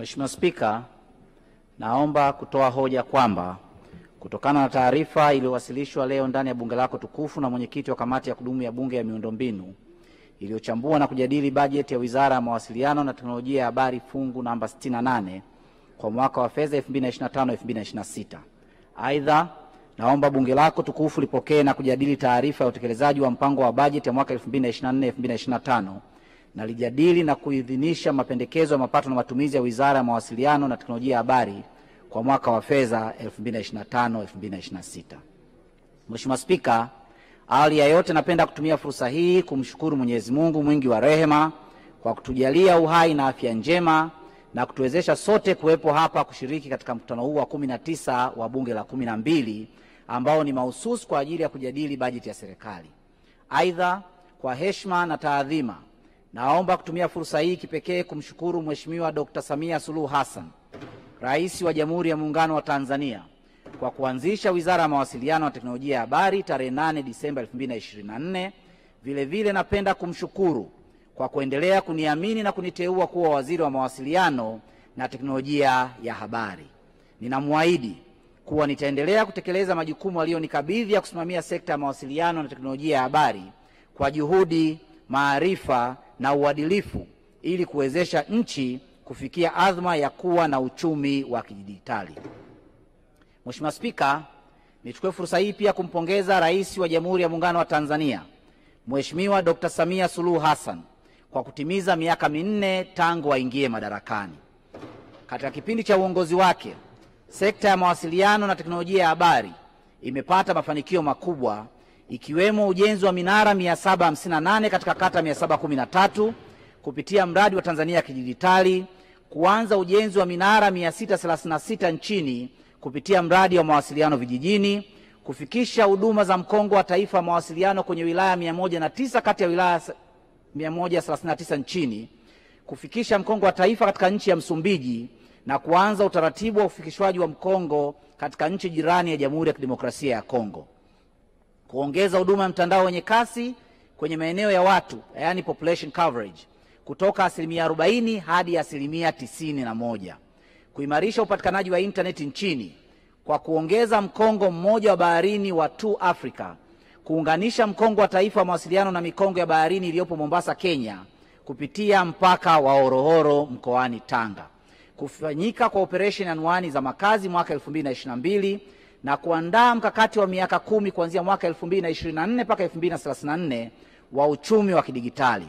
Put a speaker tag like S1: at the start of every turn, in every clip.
S1: Mheshimiwa Spika, naomba kutoa hoja kwamba kutokana na taarifa iliyowasilishwa leo ndani ya bunge lako tukufu na mwenyekiti wa kamati ya kudumu ya bunge ya miundombinu iliyochambua na kujadili bajeti ya Wizara ya Mawasiliano na Teknolojia ya Habari fungu namba 68 kwa mwaka wa fedha 2025-2026. Aidha, naomba bunge lako tukufu lipokee na kujadili taarifa ya utekelezaji wa mpango wa bajeti ya mwaka 2024-2025 na lijadili na kuidhinisha mapendekezo ya mapato na matumizi ya Wizara ya Mawasiliano na Teknolojia ya Habari kwa mwaka wa fedha 2025-2026. Mheshimiwa Spika, awali ya yote napenda kutumia fursa hii kumshukuru Mwenyezi Mungu mwingi wa rehema kwa kutujalia uhai na afya njema na kutuwezesha sote kuwepo hapa kushiriki katika mkutano huu wa 19 wa bunge la 12 ambao ni mahususi kwa ajili ya kujadili bajeti ya serikali. Aidha, kwa heshima na taadhima, naomba kutumia fursa hii kipekee kumshukuru Mheshimiwa Dr. Samia Suluhu Hassan, Rais wa Jamhuri ya Muungano wa Tanzania, kwa kuanzisha Wizara ya Mawasiliano na Teknolojia ya Habari tarehe 8 Disemba 2024. Vile vile napenda kumshukuru kwa kuendelea kuniamini na kuniteua kuwa Waziri wa Mawasiliano na Teknolojia ya Habari. Ninamwahidi kuwa nitaendelea kutekeleza majukumu aliyonikabidhi ya kusimamia sekta ya mawasiliano na teknolojia ya habari kwa juhudi, maarifa na uadilifu ili kuwezesha nchi kufikia adhma ya kuwa na uchumi wa kidijitali. Mheshimiwa Spika, nichukue fursa hii pia kumpongeza Rais wa Jamhuri ya Muungano wa Tanzania, Mheshimiwa Dr. Samia Suluhu Hassan kwa kutimiza miaka 4 tangu aingie madarakani. Katika kipindi cha uongozi wake, sekta ya mawasiliano na teknolojia ya habari imepata mafanikio makubwa ikiwemo ujenzi wa minara 758 katika kata 713 kupitia mradi wa Tanzania ya Kidijitali, kuanza ujenzi wa minara 636 nchini kupitia mradi wa mawasiliano vijijini, kufikisha huduma za mkongo wa taifa wa mawasiliano kwenye wilaya 109 kati ya wilaya 139 nchini, kufikisha mkongo wa taifa katika nchi ya Msumbiji na kuanza utaratibu wa ufikishwaji wa mkongo katika nchi jirani ya Jamhuri ya Kidemokrasia ya Kongo, kuongeza huduma ya mtandao wenye kasi kwenye maeneo ya watu, yani population coverage, kutoka 40% hadi 91%, kuimarisha upatikanaji wa internet nchini kwa kuongeza mkongo mmoja wa baharini wa 2 Africa, kuunganisha mkongo wa taifa wa mawasiliano na mikongo ya baharini iliyopo Mombasa, Kenya kupitia mpaka wa Horohoro mkoani Tanga, kufanyika kwa operation anwani za makazi mwaka 2022 na kuandaa mkakati wa miaka 10 kuanzia mwaka 2024 mpaka 2034 wa uchumi wa kidijitali.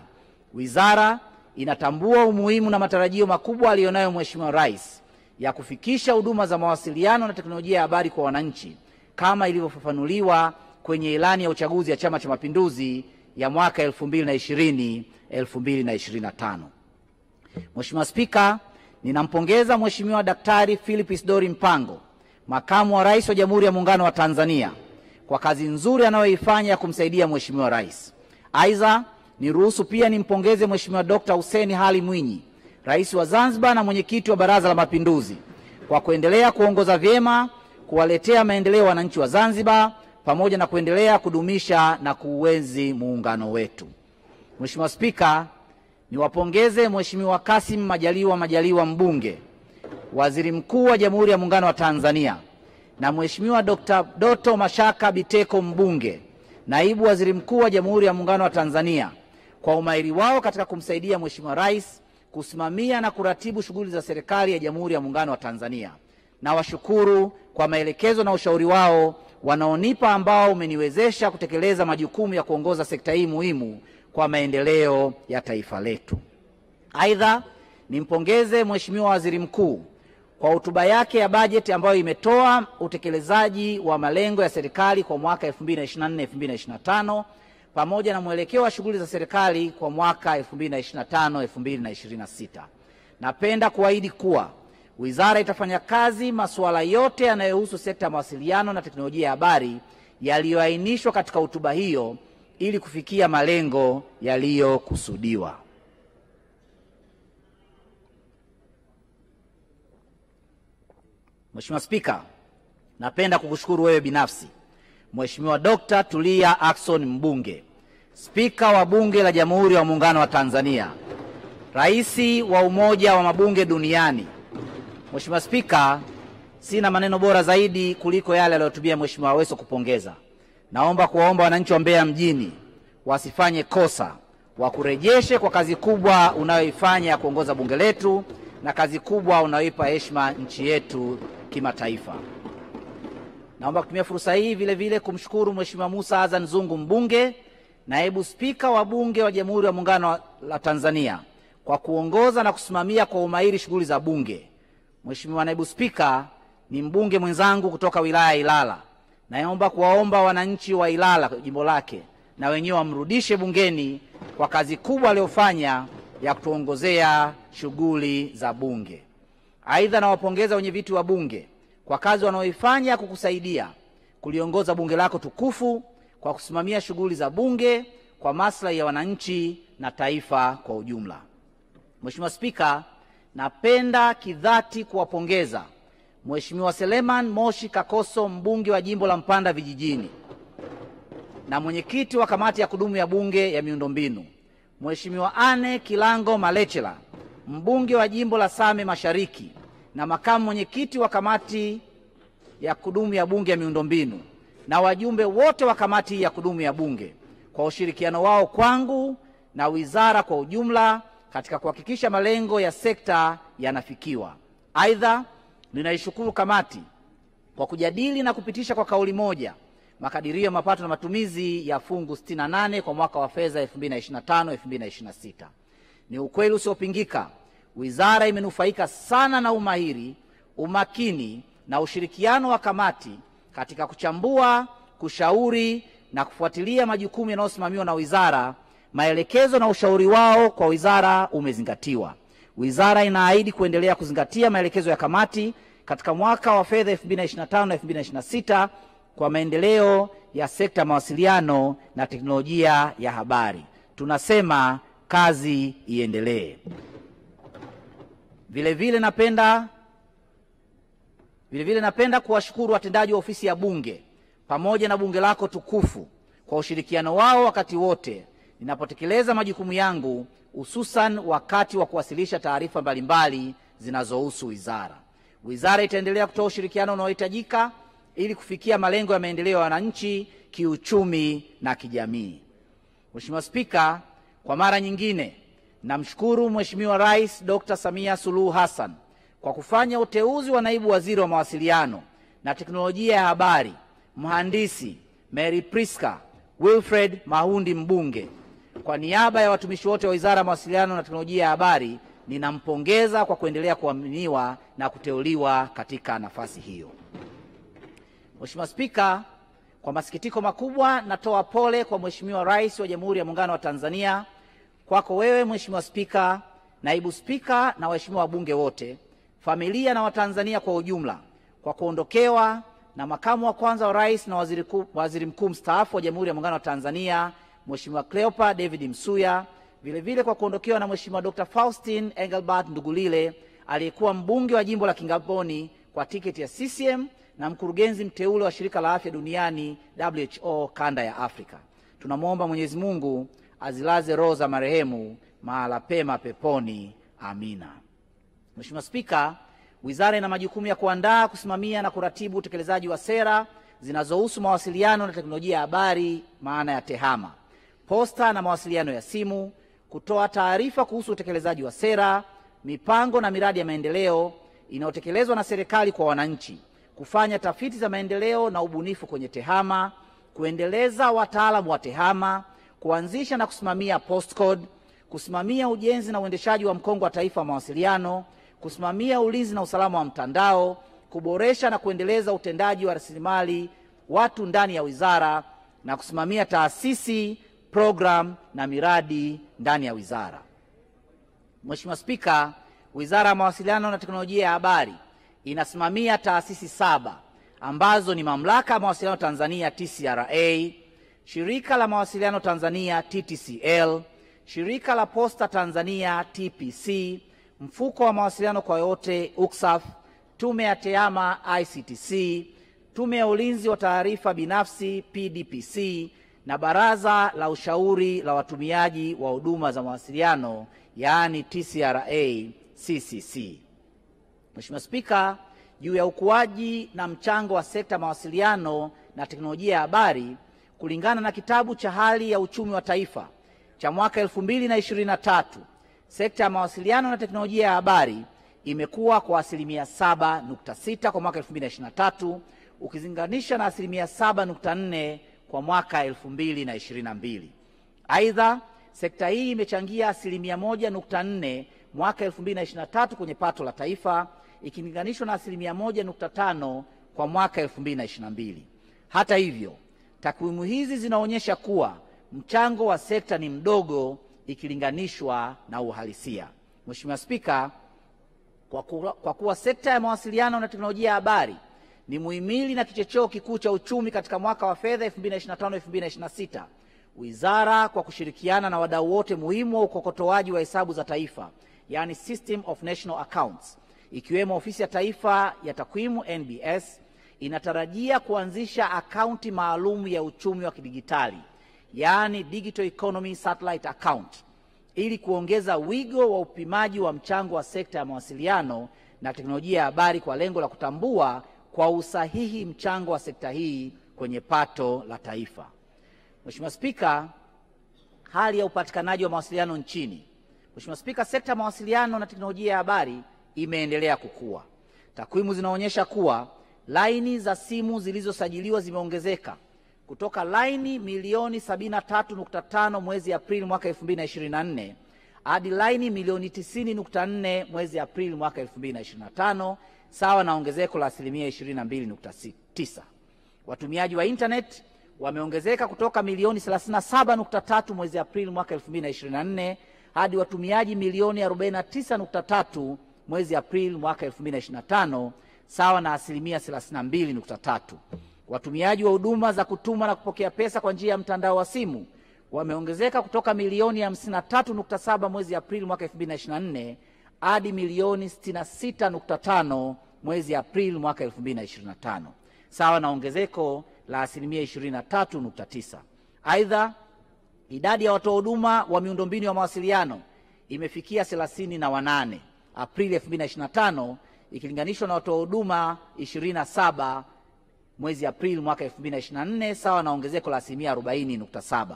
S1: Wizara inatambua umuhimu na matarajio makubwa aliyonayo Mheshimiwa Rais ya kufikisha huduma za mawasiliano na teknolojia ya habari kwa wananchi kama ilivyofafanuliwa kwenye ilani ya uchaguzi ya Chama cha Mapinduzi ya mwaka 2020-2025. Mheshimiwa Spika, ninampongeza Mheshimiwa Daktari Philip Isdori Mpango, Makamu wa Rais wa Jamhuri ya Muungano wa Tanzania, kwa kazi nzuri anayoifanya ya kumsaidia Mheshimiwa Rais. Aidha, niruhusu pia nimpongeze Mheshimiwa Dr. Hussein Ali Mwinyi, Rais wa Zanzibar na mwenyekiti wa Baraza la Mapinduzi, kwa kuendelea kuongoza vyema kuwaletea maendeleo wananchi wa Zanzibar pamoja na kuendelea kudumisha na kuuenzi muungano wetu. Mheshimiwa Spika, niwapongeze Mheshimiwa Kassim Majaliwa mbunge, Waziri Mkuu wa Jamhuri ya Muungano wa Tanzania, na Mheshimiwa Dr. Doto Mashaka Biteko mbunge, Naibu Waziri Mkuu wa Jamhuri ya Muungano wa Tanzania, kwa umahiri wao katika kumsaidia Mheshimiwa Rais kusimamia na kuratibu shughuli za serikali ya Jamhuri ya Muungano wa Tanzania. Na washukuru kwa maelekezo na ushauri wao wanaonipa ambao umeniwezesha kutekeleza majukumu ya kuongoza sekta hii muhimu kwa maendeleo ya taifa letu. Aidha, nimpongeze Mheshimiwa Waziri Mkuu kwa hotuba yake ya bajeti ambayo imetoa utekelezaji wa malengo ya serikali kwa mwaka 2024-2025 pamoja na mwelekeo wa shughuli za serikali kwa mwaka 2025-2026. Napenda kuahidi kuwa wizara itafanya kazi masuala yote yanayohusu sekta ya mawasiliano na teknolojia ya habari yaliyoainishwa katika hotuba hiyo ili kufikia malengo yaliyokusudiwa. Mheshimiwa Spika, napenda kukushukuru wewe binafsi, Mheshimiwa Dr. Tulia Ackson mbunge, Spika wa Bunge la Jamhuri ya Muungano wa Tanzania, Rais wa Umoja wa Mabunge Duniani, Mheshimiwa Spika, sina maneno bora zaidi kuliko yale aliyotumia Mheshimiwa Aweso kupongeza. Naomba kuwaomba wananchi wa Mbeya mjini wasifanye kosa, wakurejeshe kwa kazi kubwa unayoifanya ya kuongoza bunge letu na kazi kubwa unayoipa heshima nchi yetu kimataifa. Naomba kutumia fursa hii vile vile kumshukuru Mheshimiwa Musa Azan Zungu, mbunge, naibu spika wa bunge wa Jamhuri ya Muungano wa Tanzania, kwa kuongoza na kusimamia kwa umahiri shughuli za bunge. Mheshimiwa naibu spika ni mbunge mwenzangu kutoka wilaya ya Ilala. Naomba kuwaomba wananchi wa Ilala jimbo lake na wenyewe wamrudishe bungeni kwa kazi kubwa aliyofanya ya kutuongozea shughuli za bunge. Aidha, nawapongeza wenyeviti wa bunge kwa kazi wanaoifanya kukusaidia kuliongoza bunge lako tukufu kwa kusimamia shughuli za bunge kwa maslahi ya wananchi na taifa kwa ujumla. Mheshimiwa Spika, napenda kidhati kuwapongeza Mheshimiwa Seleman Moshi Kakoso, mbunge wa jimbo la Mpanda Vijijini na mwenyekiti wa kamati ya kudumu ya bunge ya miundombinu, Mheshimiwa Anne Kilango Malechela, mbunge wa jimbo la Same Mashariki na makamu mwenyekiti wa kamati ya kudumu ya bunge ya miundombinu, na wajumbe wote wa kamati ya kudumu ya bunge kwa ushirikiano wao kwangu na wizara kwa ujumla katika kuhakikisha malengo ya sekta yanafikiwa. Aidha, ninaishukuru kamati kwa kujadili na kupitisha kwa kauli moja makadirio ya mapato na matumizi ya fungu 68 kwa mwaka wa fedha 2025-2026. Ni ukweli usiopingika, wizara imenufaika sana na umahiri, umakini na ushirikiano wa kamati katika kuchambua, kushauri na kufuatilia majukumu yanayosimamiwa na wizara. Maelekezo na ushauri wao kwa wizara umezingatiwa. Wizara inaahidi kuendelea kuzingatia maelekezo ya kamati katika mwaka wa fedha 2025 na 2026 kwa maendeleo ya sekta mawasiliano na teknolojia ya habari. Tunasema kazi iendelee. Vile vile napenda kuwashukuru watendaji wa ofisi ya bunge pamoja na bunge lako tukufu kwa ushirikiano wao wakati wote ninapotekeleza majukumu yangu, hususan wakati wa kuwasilisha taarifa mbalimbali zinazohusu wizara. Wizara itaendelea kutoa ushirikiano unaohitajika ili kufikia malengo ya maendeleo ya wananchi kiuchumi na kijamii. Mheshimiwa Spika, kwa mara nyingine namshukuru Mheshimiwa Rais Dr. Samia Suluhu Hassan kwa kufanya uteuzi wa naibu waziri wa mawasiliano na teknolojia ya habari, mhandisi Mary Priska Wilfred Mahundi, mbunge. Kwa niaba ya watumishi wote wa Wizara ya Mawasiliano na Teknolojia ya Habari, ninampongeza kwa kuendelea kuaminiwa na kuteuliwa katika nafasi hiyo. Mheshimiwa Spika, kwa masikitiko makubwa natoa pole kwa Mheshimiwa Rais wa Jamhuri ya Muungano wa Tanzania, kwako wewe Mheshimiwa Spika, naibu spika na waheshimiwa wabunge wote, familia na Watanzania kwa ujumla, kwa kuondokewa na makamu wa kwanza wa rais na waziri mkuu mstaafu wa Jamhuri ya Muungano wa Tanzania Mheshimiwa Cleopa David Msuya, vile vile kwa kuondokewa na Mheshimiwa Dr. Faustin Engelbert Ndugulile aliyekuwa mbunge wa jimbo la Kigamboni kwa tiketi ya CCM na mkurugenzi mteule wa Shirika la Afya Duniani WHO kanda ya Afrika. Tunamwomba Mwenyezi Mungu azilaze roho za marehemu mahala pema peponi. Amina. Mheshimiwa Spika, wizara ina majukumu ya kuandaa, kusimamia na kuratibu utekelezaji wa sera zinazohusu mawasiliano na teknolojia ya habari, maana ya TEHAMA, posta na mawasiliano ya simu, kutoa taarifa kuhusu utekelezaji wa sera, mipango na miradi ya maendeleo inayotekelezwa na serikali kwa wananchi, kufanya tafiti za maendeleo na ubunifu kwenye TEHAMA, kuendeleza wataalamu wa TEHAMA, kuanzisha na kusimamia postcode, kusimamia ujenzi na uendeshaji wa mkongo wa taifa wa mawasiliano, kusimamia ulinzi na usalama wa mtandao, kuboresha na kuendeleza utendaji wa rasilimali watu ndani ya wizara na kusimamia taasisi, program na miradi ndani ya wizara. Mheshimiwa Spika, Wizara ya Mawasiliano na Teknolojia ya Habari inasimamia taasisi 7 ambazo ni Mamlaka ya Mawasiliano Tanzania TCRA, Shirika la Mawasiliano Tanzania TTCL, Shirika la Posta Tanzania TPC, Mfuko wa Mawasiliano kwa Wote UCSAF, Tume ya TEHAMA ICTC, Tume ya Ulinzi wa Taarifa Binafsi PDPC na Baraza la Ushauri la Watumiaji wa Huduma za Mawasiliano yaani TCRA CCC. Mheshimiwa Spika, juu ya ukuaji na mchango wa sekta ya mawasiliano na teknolojia ya habari, kulingana na kitabu cha hali ya uchumi wa taifa cha mwaka 2023, sekta ya mawasiliano na teknolojia ya habari imekuwa kwa asilimia 7.6 kwa mwaka 2023 ukilinganisha na asilimia 7.4 kwa mwaka 2022. Aidha, sekta hii imechangia asilimia 1.4 mwaka 2023 kwenye pato la taifa ikilinganishwa na asilimia 1.5 kwa mwaka 2022. Hata hivyo, takwimu hizi zinaonyesha kuwa mchango wa sekta ni mdogo ikilinganishwa na uhalisia. Mheshimiwa Spika, kwa kuwa sekta ya mawasiliano na teknolojia ya habari ni muhimili na kichocheo kikuu cha uchumi katika mwaka wa fedha 2025-2026, Wizara kwa kushirikiana na wadau wote muhimu wa ukokotoaji wa hesabu za taifa, yani System of National Accounts, ikiwemo Ofisi ya Taifa ya Takwimu NBS, inatarajia kuanzisha akaunti maalum ya uchumi wa kidijitali, yani Digital Economy Satellite Account, ili kuongeza wigo wa upimaji wa mchango wa sekta ya mawasiliano na teknolojia ya habari kwa lengo la kutambua kwa usahihi mchango wa sekta hii kwenye pato la taifa. Mheshimiwa Spika, hali ya upatikanaji wa mawasiliano nchini. Mheshimiwa Spika, sekta ya mawasiliano na teknolojia ya habari imeendelea kukua. Takwimu zinaonyesha kuwa laini za simu zilizosajiliwa zimeongezeka kutoka laini milioni 73.5 mwezi Aprili mwaka 2024 hadi laini milioni 90.4 mwezi Aprili mwaka 2025, sawa na ongezeko la asilimia 22.9. Watumiaji wa internet wameongezeka kutoka milioni 37.3 mwezi Aprili mwaka 2024 hadi watumiaji milioni 49.3 mwezi Aprili mwaka 2025, sawa na asilimia 32.3. Watumiaji wa huduma za kutuma na kupokea pesa kwa njia ya mtandao wa simu wameongezeka kutoka milioni 53.7 mwezi Aprili mwaka 2024 hadi milioni 66.5 mwezi Aprili mwaka 2025, sawa na ongezeko la asilimia 23.9. Aidha, idadi ya watoa huduma wa miundombinu ya mawasiliano imefikia 38 Aprili 2025 ikilinganishwa na watoa huduma 27 mwezi Aprili mwaka 2024, sawa na ongezeko la asilimia 40.7.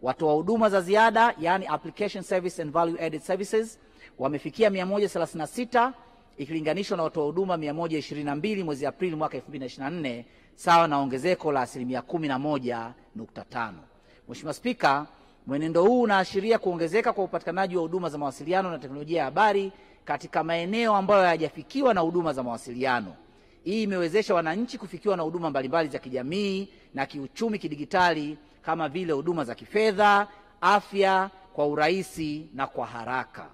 S1: Watoa huduma za ziada, yani application service and value added services, wamefikia 136 ikilinganishwa na watoa huduma 122 mwezi Aprili mwaka 2024, sawa na ongezeko la asilimia 11.5. Mheshimiwa Spika, mwenendo huu unaashiria kuongezeka kwa upatikanaji wa huduma za mawasiliano na teknolojia ya habari katika maeneo ambayo hayajafikiwa na huduma za mawasiliano. Hii imewezesha wananchi kufikiwa na huduma mbalimbali za kijamii na kiuchumi kidigitali kama vile huduma za kifedha, afya kwa urahisi na kwa haraka.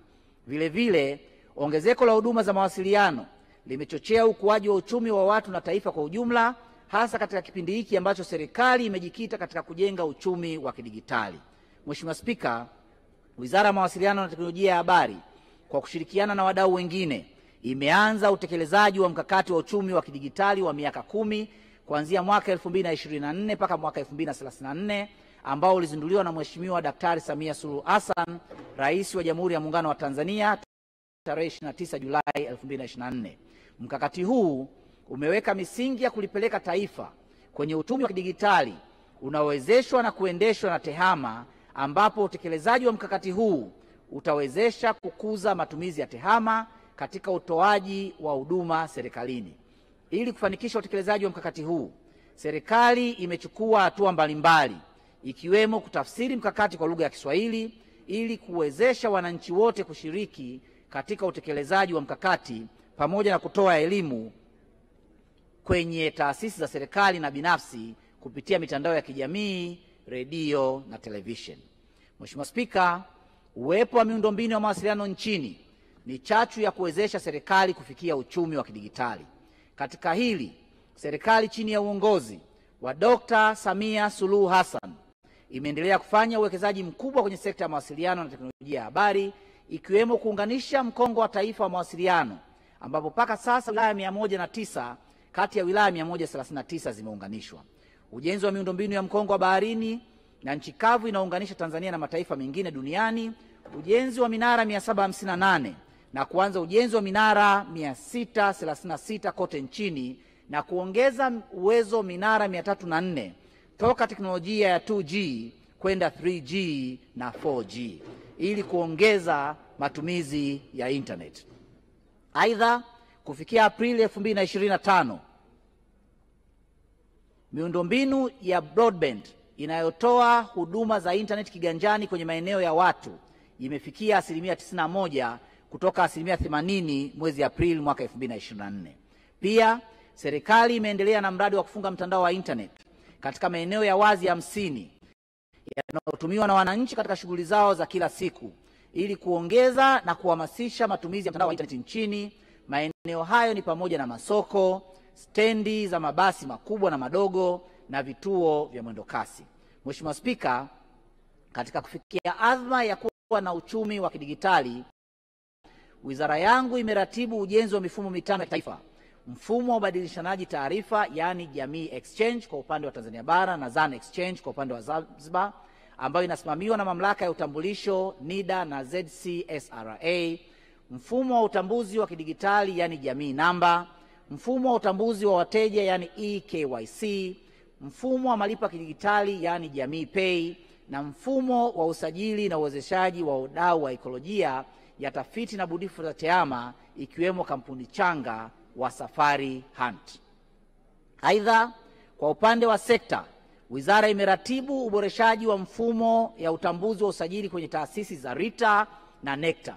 S1: Vile vile, ongezeko la huduma za mawasiliano limechochea ukuaji wa uchumi wa watu na taifa kwa ujumla, hasa katika kipindi hiki ambacho serikali imejikita katika kujenga uchumi wa kidigitali. Mheshimiwa Spika, Wizara ya Mawasiliano na Teknolojia ya Habari kwa kushirikiana na wadau wengine imeanza utekelezaji wa mkakati wa uchumi wa kidigitali wa miaka 10 kuanzia mwaka 2024 mpaka mwaka 2034 ambao ulizinduliwa na Mheshimiwa Daktari Samia Suluhu Hassan, Rais wa Jamhuri ya Muungano wa Tanzania, tarehe 29 Julai 2024. Mkakati huu umeweka misingi ya kulipeleka taifa kwenye uchumi wa kidigitali unaowezeshwa na kuendeshwa na TEHAMA, ambapo utekelezaji wa mkakati huu utawezesha kukuza matumizi ya TEHAMA katika utoaji wa huduma serikalini. Ili kufanikisha utekelezaji wa mkakati huu, serikali imechukua hatua mbalimbali ikiwemo kutafsiri mkakati kwa lugha ya Kiswahili ili kuwezesha wananchi wote kushiriki katika utekelezaji wa mkakati pamoja na kutoa elimu kwenye taasisi za serikali na binafsi kupitia mitandao ya kijamii, redio na televisheni. Mheshimiwa Spika, uwepo wa miundombinu ya mawasiliano nchini ni chachu ya kuwezesha serikali kufikia uchumi wa kidigitali. Katika hili, serikali chini ya uongozi wa Dr. Samia Suluhu Hassan imeendelea kufanya uwekezaji mkubwa kwenye sekta ya mawasiliano na teknolojia ya habari, ikiwemo kuunganisha mkongo wa taifa wa mawasiliano, ambapo mpaka sasa wilaya 109 kati ya wilaya 139 zimeunganishwa. Ujenzi wa miundombinu ya mkongo wa baharini na nchi kavu inaunganisha Tanzania na mataifa mengine duniani, ujenzi wa minara 758 na kuanza ujenzi wa minara 636 kote nchini na kuongeza uwezo minara 304 toka teknolojia ya 2G kwenda 3G na 4G ili kuongeza matumizi ya internet. Aidha, kufikia Aprili 2025, miundombinu ya broadband inayotoa huduma za internet kiganjani kwenye maeneo ya watu imefikia 91% kutoka 80% mwezi Aprili mwaka 2024. Pia, serikali imeendelea na mradi wa kufunga mtandao wa internet katika maeneo ya wazi 50 yanayotumiwa na wananchi katika shughuli zao za kila siku ili kuongeza na kuhamasisha matumizi ya mtandao wa internet nchini. Maeneo hayo ni pamoja na masoko, stendi za mabasi makubwa na madogo na vituo vya mwendokasi. Mheshimiwa Spika, katika kufikia azma ya kuwa na uchumi wa kidigitali, wizara yangu imeratibu ujenzi wa mifumo mitano ya taifa: mfumo wa ubadilishanaji taarifa yani Jamii Exchange kwa upande wa Tanzania bara na Zan Exchange kwa upande wa Zanzibar, ambayo inasimamiwa na Mamlaka ya Utambulisho NIDA na ZCSRA; mfumo wa utambuzi wa kidigitali yani Jamii Namba; mfumo wa utambuzi wa wateja yani eKYC; mfumo wa malipo ya kidigitali yani Jamii Pay; na mfumo wa usajili na uwezeshaji wa wadau wa ekolojia ya tafiti na bunifu za TEHAMA ikiwemo kampuni changa wa Safari Hunt. Aidha, kwa upande wa sekta, wizara imeratibu uboreshaji wa mfumo ya utambuzi wa usajili kwenye taasisi za RITA na NECTA.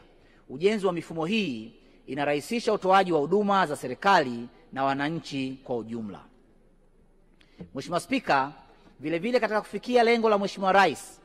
S1: Ujenzi wa mifumo hii inarahisisha utoaji wa huduma za serikali na wananchi kwa ujumla. Mheshimiwa Spika, vile vile katika kufikia lengo la Mheshimiwa Rais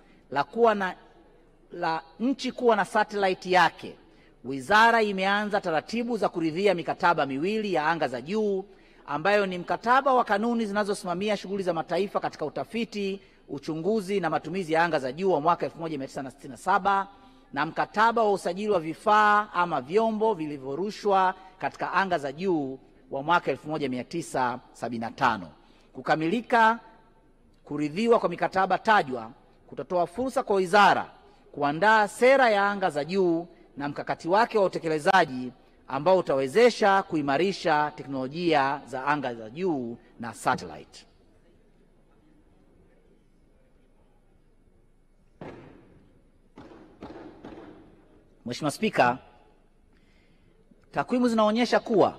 S1: la nchi kuwa na satellite yake, wizara imeanza taratibu za kuridhia mikataba miwili ya anga za juu ambayo ni mkataba wa kanuni zinazosimamia shughuli za mataifa katika utafiti, uchunguzi na matumizi ya anga za juu wa mwaka 1967 na mkataba wa usajili wa vifaa ama vyombo vilivyorushwa katika anga za juu wa mwaka 1975. Kukamilika kuridhiwa kwa mikataba tajwa kutatoa fursa kwa wizara kuandaa sera ya anga za juu na mkakati wake wa utekelezaji ambao utawezesha kuimarisha teknolojia za anga za juu na satellite. Mheshimiwa Spika, takwimu zinaonyesha kuwa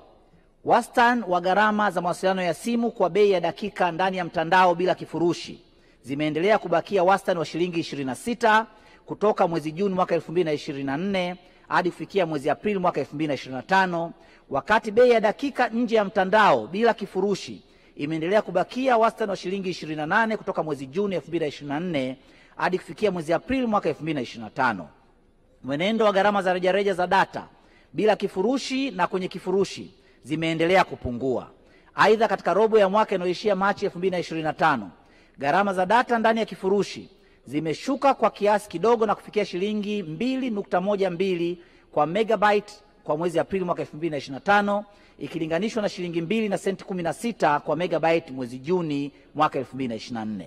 S1: wastani wa gharama za mawasiliano ya simu kwa bei ya dakika ndani ya mtandao bila kifurushi zimeendelea kubakia wastani wa shilingi 26 kutoka mwezi Juni mwaka 2024 hadi kufikia mwezi Aprili mwaka 2025, wakati bei ya dakika nje ya mtandao bila kifurushi imeendelea kubakia wastani wa shilingi 28 kutoka mwezi Juni 2024 hadi kufikia mwezi Aprili mwaka 2025. Mwenendo wa gharama za rejareja za data bila kifurushi na kwenye kifurushi zimeendelea kupungua. Aidha, katika robo ya mwaka inayoishia Machi 2025, gharama za data ndani ya kifurushi zimeshuka kwa kiasi kidogo na kufikia shilingi 2.12 kwa megabyte kwa mwezi Aprili mwaka 2025 ikilinganishwa na shilingi 2 na senti 16 kwa megabyte mwezi Juni mwaka 2024.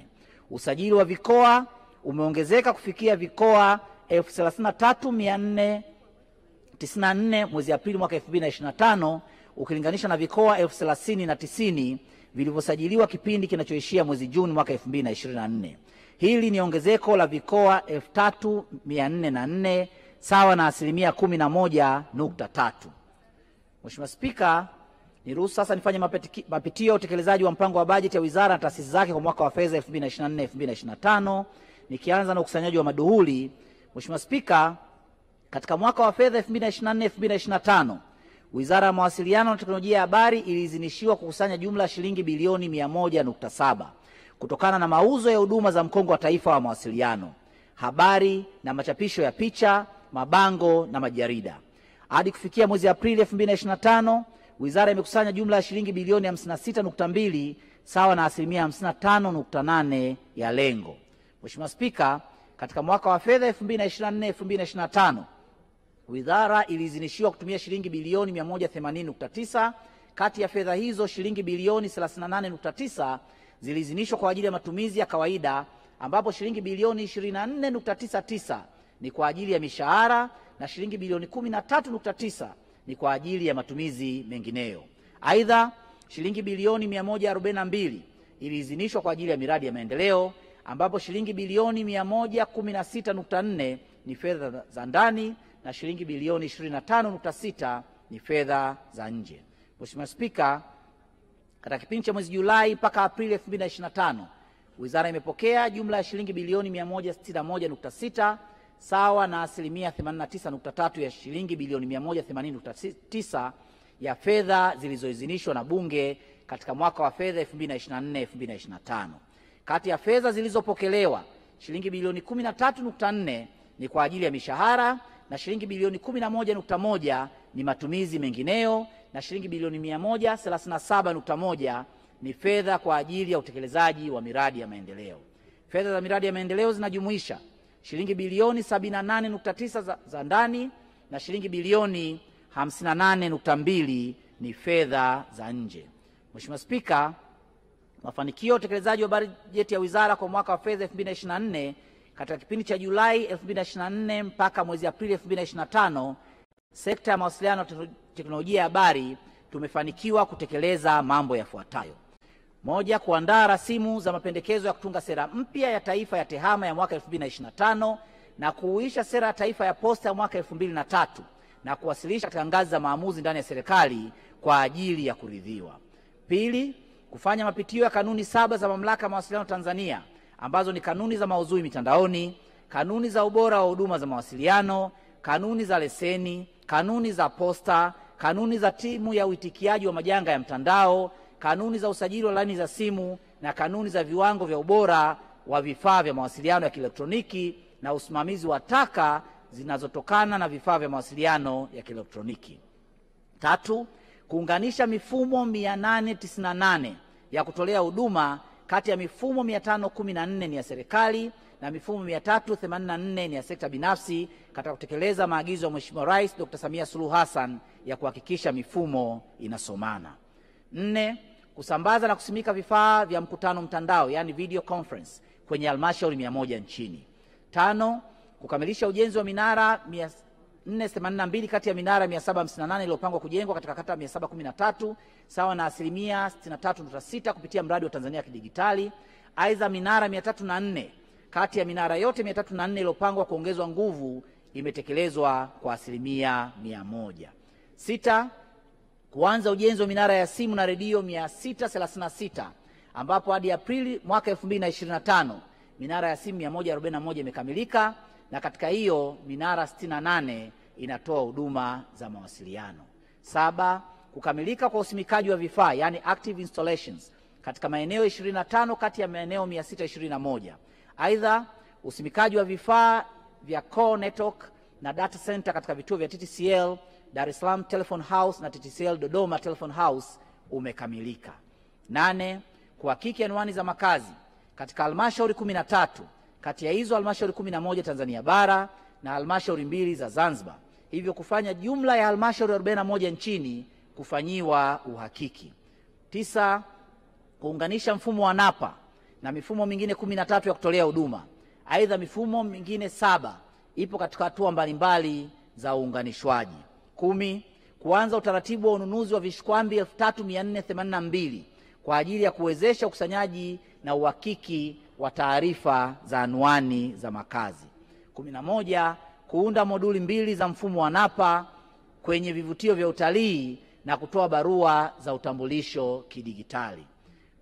S1: Usajili wa vikoa umeongezeka kufikia vikoa 33,494 mwezi Aprili mwaka 2025 ukilinganisha na vikoa 30,090 vilivyosajiliwa kipindi kinachoishia mwezi Juni mwaka 2024. Hili ni ongezeko la vikoa 3,404 sawa na 11.3%. Mheshimiwa Spika, niruhusu sasa nifanye mapitio ya utekelezaji wa mpango wa bajeti ya wizara na taasisi zake kwa mwaka wa fedha 2024-2025 nikianza na ukusanyaji wa maduhuli. Mheshimiwa Spika, katika mwaka wa fedha 2024-2025 Wizara ya Mawasiliano na Teknolojia ya Habari iliidhinishiwa kukusanya jumla shilingi bilioni 100.7 kutokana na mauzo ya huduma za mkongo wa taifa wa mawasiliano, habari na machapisho ya picha, mabango na majarida. Hadi kufikia mwezi Aprili 2025, wizara imekusanya jumla ya shilingi bilioni 56.2 sawa na 55.8% ya lengo. Mheshimiwa Spika, katika mwaka wa fedha 2024-2025 wizara iliidhinishiwa kutumia shilingi bilioni 180.9. Kati ya fedha hizo shilingi bilioni 38.9 ziliidhinishwa kwa ajili ya matumizi ya kawaida, ambapo shilingi bilioni 24.99 ni kwa ajili ya mishahara na shilingi bilioni 13.9 ni kwa ajili ya matumizi mengineyo. Aidha, shilingi bilioni 142 iliidhinishwa kwa ajili ya miradi ya maendeleo, ambapo shilingi bilioni 116.4 ni fedha za ndani na shilingi bilioni 25.6 ni fedha za nje. Mheshimiwa Spika, katika kipindi cha mwezi Julai mpaka Aprili 2025, wizara imepokea jumla ya shilingi bilioni 161.6 sawa na asilimia 89.3 ya shilingi bilioni 180.9 ya fedha zilizoidhinishwa na Bunge katika mwaka wa fedha 2024-2025. Kati ya fedha zilizopokelewa, shilingi bilioni 13.4 ni kwa ajili ya mishahara na shilingi bilioni 11.1 ni matumizi mengineyo na shilingi bilioni 137.1 ni fedha kwa ajili ya utekelezaji wa miradi ya maendeleo. Fedha za miradi ya maendeleo zinajumuisha shilingi bilioni 78.9 za ndani na shilingi bilioni 58.2 ni fedha za nje. Mheshimiwa Spika, mafanikio ya utekelezaji wa bajeti ya wizara kwa mwaka wa fedha 2024 katika kipindi cha Julai 2024 mpaka mwezi Aprili 2025, sekta ya mawasiliano na teknolojia ya habari tumefanikiwa kutekeleza mambo yafuatayo. Moja, kuandaa rasimu za mapendekezo ya kutunga sera mpya ya taifa ya tehama ya mwaka 2025 na kuhuisha sera ya taifa ya posta ya mwaka 2003 na kuwasilisha katika ngazi za maamuzi ndani ya serikali kwa ajili ya kuridhiwa. Pili, kufanya mapitio ya kanuni 7 za Mamlaka ya Mawasiliano Tanzania ambazo ni kanuni za maudhui mitandaoni, kanuni za ubora wa huduma za mawasiliano, kanuni za leseni, kanuni za posta, kanuni za timu ya uitikiaji wa majanga ya mtandao, kanuni za usajili wa laini za simu na kanuni za viwango vya ubora wa vifaa vya mawasiliano ya kielektroniki na usimamizi wa taka zinazotokana na vifaa vya mawasiliano ya kielektroniki. Tatu, kuunganisha mifumo 898 ya kutolea huduma kati ya mifumo 514 ni ya serikali na mifumo 384 ni ya sekta binafsi katika kutekeleza maagizo ya Mheshimiwa Rais Dr. Samia Suluhu Hassan ya kuhakikisha mifumo inasomana. 4, kusambaza na kusimika vifaa vya mkutano mtandao yani video conference kwenye halmashauri 100 nchini. 5, kukamilisha ujenzi wa minara 482 kati ya minara 758 iliyopangwa kujengwa katika kata 713 sawa na asilimia 63.6 kupitia mradi wa Tanzania ya Kidigitali. Aidha, minara 304 kati ya minara yote 304 iliyopangwa kuongezwa nguvu imetekelezwa kwa asilimia 100. 6, kuanza ujenzi wa minara ya simu na redio 636 ambapo hadi Aprili mwaka 2025 minara ya simu 141 imekamilika na katika hiyo minara 68 inatoa huduma za mawasiliano. 7, kukamilika kwa usimikaji wa vifaa yani active installations katika maeneo 25 kati ya maeneo 621. Aidha, usimikaji wa vifaa vya core network na data center katika vituo vya TTCL Dar es Salaam Telephone House na TTCL Dodoma Telephone House umekamilika. 8, kuhakiki anwani za makazi katika halmashauri 13 kati ya hizo halmashauri 11 Tanzania bara na halmashauri 2 za Zanzibar, hivyo kufanya jumla ya halmashauri 41 nchini kufanyiwa uhakiki. 9, kuunganisha mfumo wa NAPA na mifumo mingine 13 ya kutolea huduma. Aidha, mifumo mingine 7 ipo katika hatua mbalimbali za uunganishwaji. 10, kuanza utaratibu wa ununuzi wa vishikwambi 3482 kwa ajili ya kuwezesha ukusanyaji na uhakiki wa taarifa za anwani za makazi. 11, kuunda moduli 2 za mfumo wa NAPA kwenye vivutio vya utalii na kutoa barua za utambulisho kidigitali.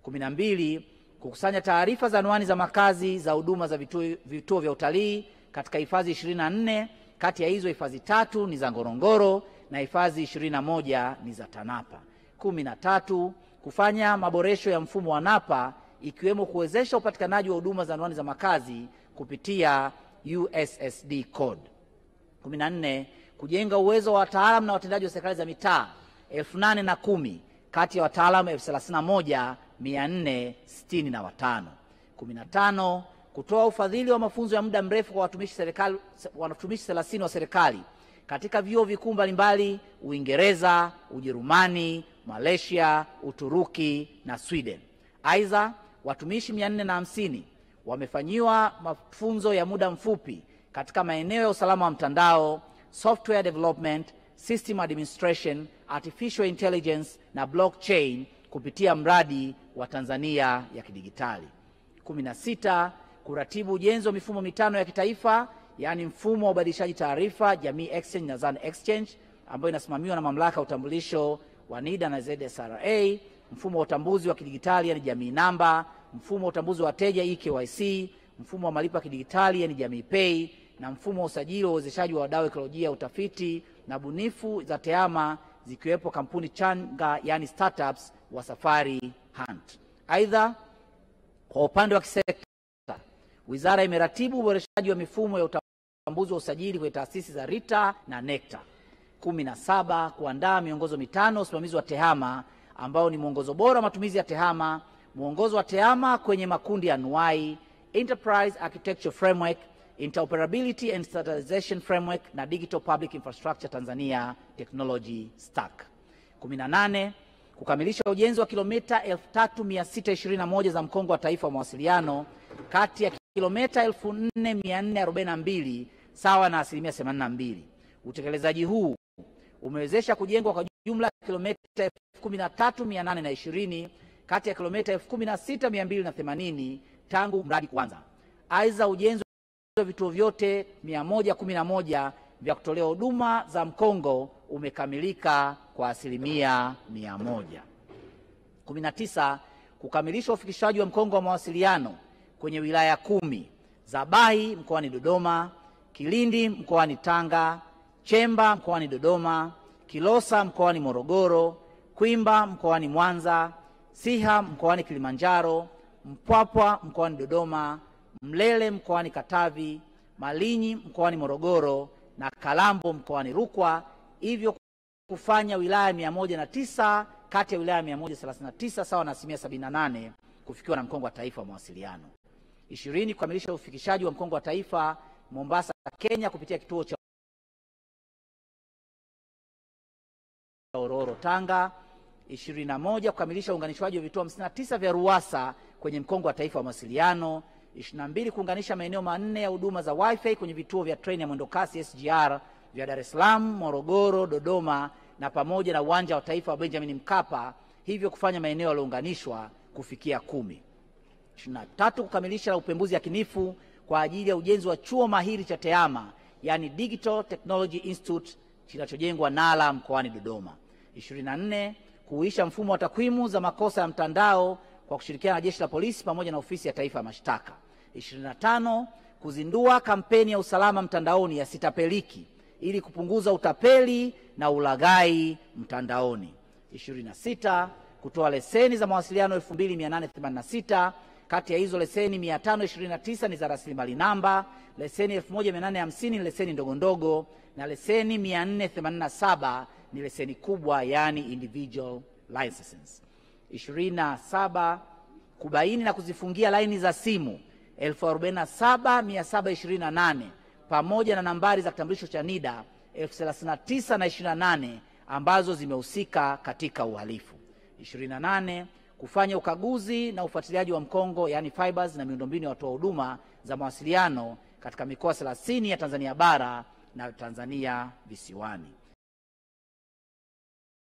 S1: 12, kukusanya taarifa za anwani za makazi za huduma za vituo vya utalii katika hifadhi 24, kati ya hizo hifadhi 3 ni za Ngorongoro na hifadhi 21 ni za TANAPA. 13, kufanya maboresho ya mfumo wa NAPA ikiwemo kuwezesha upatikanaji wa huduma za anwani za makazi kupitia USSD code. 14, kujenga uwezo wa wataalamu na watendaji wa serikali za mitaa 810 kati ya wataalamu 31465. 15, kutoa ufadhili wa mafunzo ya muda mrefu kwa watumishi 30 wa serikali katika vyuo vikuu mbalimbali Uingereza, Ujerumani, Malaysia, Uturuki na Sweden. Aidha, watumishi 450 wamefanyiwa mafunzo ya muda mfupi katika maeneo ya usalama wa mtandao, software development, system administration, artificial intelligence na blockchain kupitia mradi wa Tanzania ya Kidigitali. 16. Kuratibu ujenzi wa mifumo mitano ya kitaifa, yaani mfumo wa ubadilishaji taarifa, Jamii Exchange na Zan Exchange, ambayo inasimamiwa na mamlaka ya utambulisho wa NIDA na ZSRA, mfumo wa utambuzi wa kidigitali yani Jamii Namba, mfumo wa utambuzi wa wateja eKYC, mfumo wa malipo ya kidigitali yani Jamii Pay, na mfumo wa usajili wa uwezeshaji wa wadau ekolojia, utafiti na bunifu za TEHAMA zikiwepo kampuni changa yani startups wa Safari Hunt. Aidha, kwa upande wa kisekta, wizara imeratibu uboreshaji wa mifumo ya utambuzi wa usajili kwenye taasisi za RITA na NECTA. 17. Kuandaa miongozo mitano usimamizi wa TEHAMA ambao ni mwongozo bora wa matumizi ya TEHAMA, mwongozo wa TEHAMA kwenye makundi ya anuai, Enterprise Architecture Framework, Interoperability and Standardization Framework na Digital Public Infrastructure Tanzania Technology Stack. 18. Kukamilisha ujenzi wa kilomita 3621 za mkongo wa taifa wa mawasiliano kati ya kilomita 4442 sawa na 82%. Utekelezaji huu umewezesha kujengwa kwa jumla kilomita 13820 kati ya kilomita 16280 tangu mradi kuanza. Aidha, ujenzi wa vituo vyote 111 vya kutolea huduma za mkongo umekamilika kwa 100%. 19. Kukamilisha ufikishaji wa mkongo wa mawasiliano kwenye wilaya 10 za Bahi mkoani Dodoma, Kilindi mkoani Tanga, Chemba mkoani Dodoma, Kilosa mkoani Morogoro, Kwimba mkoani Mwanza, Siha mkoani Kilimanjaro, Mpwapwa mkoani Dodoma, Mlele mkoani Katavi, Malinyi mkoani Morogoro na Kalambo mkoani Rukwa, hivyo kufanya wilaya 109 kati ya wilaya 139 sawa na 78% kufikiwa na mkongo wa taifa wa mawasiliano. 20. Kukamilisha ufikishaji wa mkongo wa taifa Mombasa, Kenya kupitia kituo cha Ororo, Tanga. 21. Kukamilisha uunganishwaji wa vituo 59 vya RUWASA kwenye mkongo wa taifa wa mawasiliano. 22. Kuunganisha maeneo 4 ya huduma za wifi kwenye vituo vya treni ya mwendokasi SGR vya Dar es Salaam, Morogoro, Dodoma na pamoja na uwanja wa taifa wa Benjamin Mkapa, hivyo kufanya maeneo yaliyounganishwa kufikia 10. 23. Kukamilisha upembuzi yakinifu kwa ajili ya ujenzi wa chuo mahiri cha TEHAMA yani Digital Technology Institute kinachojengwa Nala mkoani Dodoma. 24. Kuhuisha mfumo wa takwimu za makosa ya mtandao kwa kushirikiana na Jeshi la Polisi pamoja na Ofisi ya Taifa ya Mashtaka. 25. Kuzindua kampeni ya usalama mtandaoni ya Sitapeliki ili kupunguza utapeli na ulaghai mtandaoni. 26. Kutoa leseni za mawasiliano 2886, kati ya hizo leseni 529 ni za rasilimali namba, leseni 1850 ni leseni ndogo ndogo na leseni 487 ni leseni kubwa yani individual licenses. 27. Kubaini na kuzifungia laini za simu 47728 pamoja na nambari za kitambulisho cha NIDA 3928 ambazo zimehusika katika uhalifu. 28. Kufanya ukaguzi na ufuatiliaji wa mkongo yani fibers na miundombinu ya watoa huduma za mawasiliano katika mikoa 30 ya Tanzania bara na Tanzania visiwani.